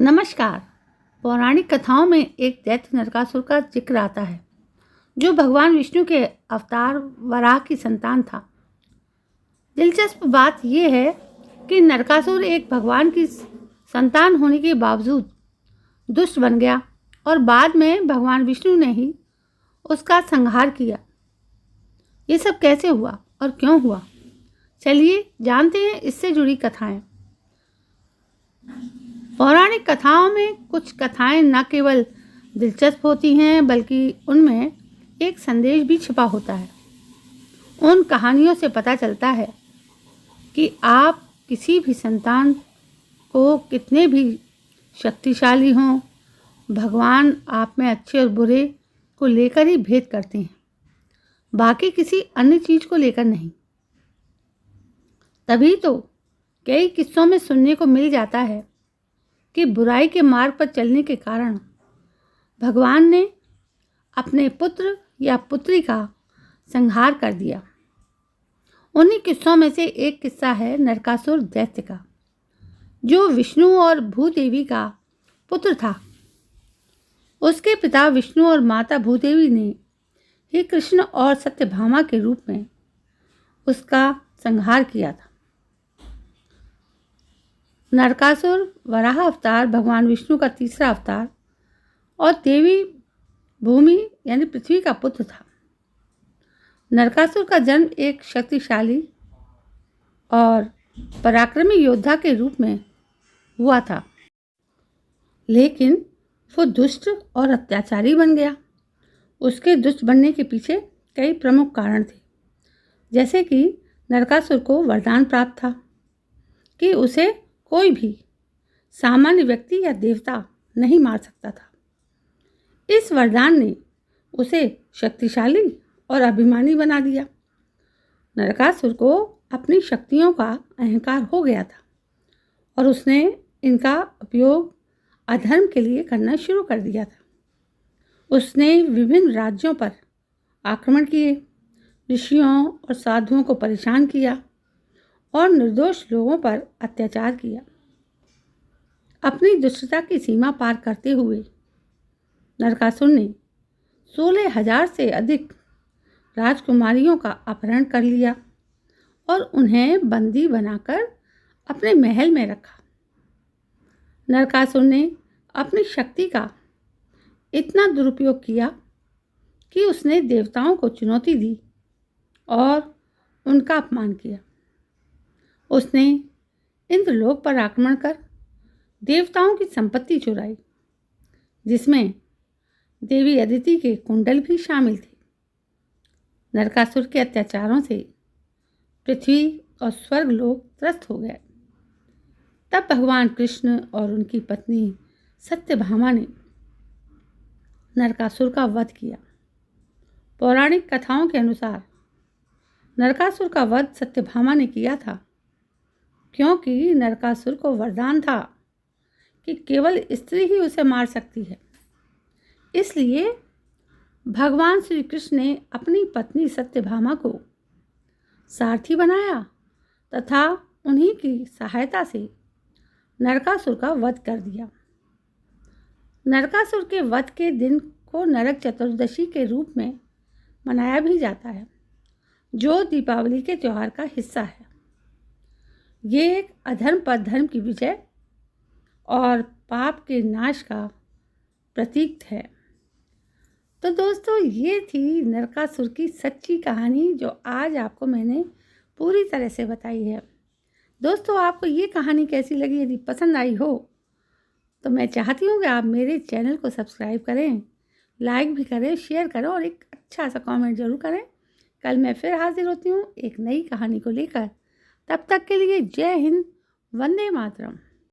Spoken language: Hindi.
नमस्कार। पौराणिक कथाओं में एक दैत्य नरकासुर का जिक्र आता है जो भगवान विष्णु के अवतार वराह की संतान था। दिलचस्प बात यह है कि नरकासुर एक भगवान की संतान होने के बावजूद दुष्ट बन गया और बाद में भगवान विष्णु ने ही उसका संहार किया। ये सब कैसे हुआ और क्यों हुआ, चलिए जानते हैं इससे जुड़ी कथाएं। पौराणिक कथाओं में कुछ कथाएं न केवल दिलचस्प होती हैं बल्कि उनमें एक संदेश भी छिपा होता है। उन कहानियों से पता चलता है कि आप किसी भी संतान को कितने भी शक्तिशाली हों, भगवान आप में अच्छे और बुरे को लेकर ही भेद करते हैं, बाकी किसी अन्य चीज़ को लेकर नहीं। तभी तो कई किस्सों में सुनने को मिल जाता है कि बुराई के मार्ग पर चलने के कारण भगवान ने अपने पुत्र या पुत्री का संहार कर दिया। उन्हीं किस्सों में से एक किस्सा है नरकासुर दैत्य का, जो विष्णु और भूदेवी का पुत्र था। उसके पिता विष्णु और माता भूदेवी ने ही कृष्ण और सत्यभामा के रूप में उसका संहार किया था। नरकासुर वराह अवतार भगवान विष्णु का तीसरा अवतार और देवी भूमि यानी पृथ्वी का पुत्र था। नरकासुर का जन्म एक शक्तिशाली और पराक्रमी योद्धा के रूप में हुआ था, लेकिन वो दुष्ट और अत्याचारी बन गया। उसके दुष्ट बनने के पीछे कई प्रमुख कारण थे, जैसे कि नरकासुर को वरदान प्राप्त था कि उसे कोई भी सामान्य व्यक्ति या देवता नहीं मार सकता था। इस वरदान ने उसे शक्तिशाली और अभिमानी बना दिया। नरकासुर को अपनी शक्तियों का अहंकार हो गया था और उसने इनका उपयोग अधर्म के लिए करना शुरू कर दिया था। उसने विभिन्न राज्यों पर आक्रमण किए, ऋषियों और साधुओं को परेशान किया और निर्दोष लोगों पर अत्याचार किया। अपनी दुष्टता की सीमा पार करते हुए नरकासुर ने 16,000 से अधिक राजकुमारियों का अपहरण कर लिया और उन्हें बंदी बनाकर अपने महल में रखा। नरकासुर ने अपनी शक्ति का इतना दुरुपयोग किया कि उसने देवताओं को चुनौती दी और उनका अपमान किया। उसने इंद्रलोक पर आक्रमण कर देवताओं की संपत्ति चुराई, जिसमें देवी अदिति के कुंडल भी शामिल थे। नरकासुर के अत्याचारों से पृथ्वी और स्वर्ग लोक त्रस्त हो गए। तब भगवान कृष्ण और उनकी पत्नी सत्यभामा ने नरकासुर का वध किया। पौराणिक कथाओं के अनुसार नरकासुर का वध सत्यभामा ने किया था, क्योंकि नरकासुर को वरदान था कि केवल स्त्री ही उसे मार सकती है। इसलिए भगवान श्री कृष्ण ने अपनी पत्नी सत्यभामा को सारथी बनाया तथा उन्हीं की सहायता से नरकासुर का वध कर दिया। नरकासुर के वध के दिन को नरक चतुर्दशी के रूप में मनाया भी जाता है, जो दीपावली के त्यौहार का हिस्सा है। ये एक अधर्म पर धर्म की विजय और पाप के नाश का प्रतीक है। तो दोस्तों, ये थी नरकासुर की सच्ची कहानी जो आज आपको मैंने पूरी तरह से बताई है। दोस्तों, आपको ये कहानी कैसी लगी? यदि पसंद आई हो तो मैं चाहती हूँ कि आप मेरे चैनल को सब्सक्राइब करें, लाइक भी करें, शेयर करें और एक अच्छा सा कमेंट ज़रूर करें। कल मैं फिर हाजिर होती हूँ एक नई कहानी को लेकर। तब तक के लिए जय हिंद, वंदे मातरम।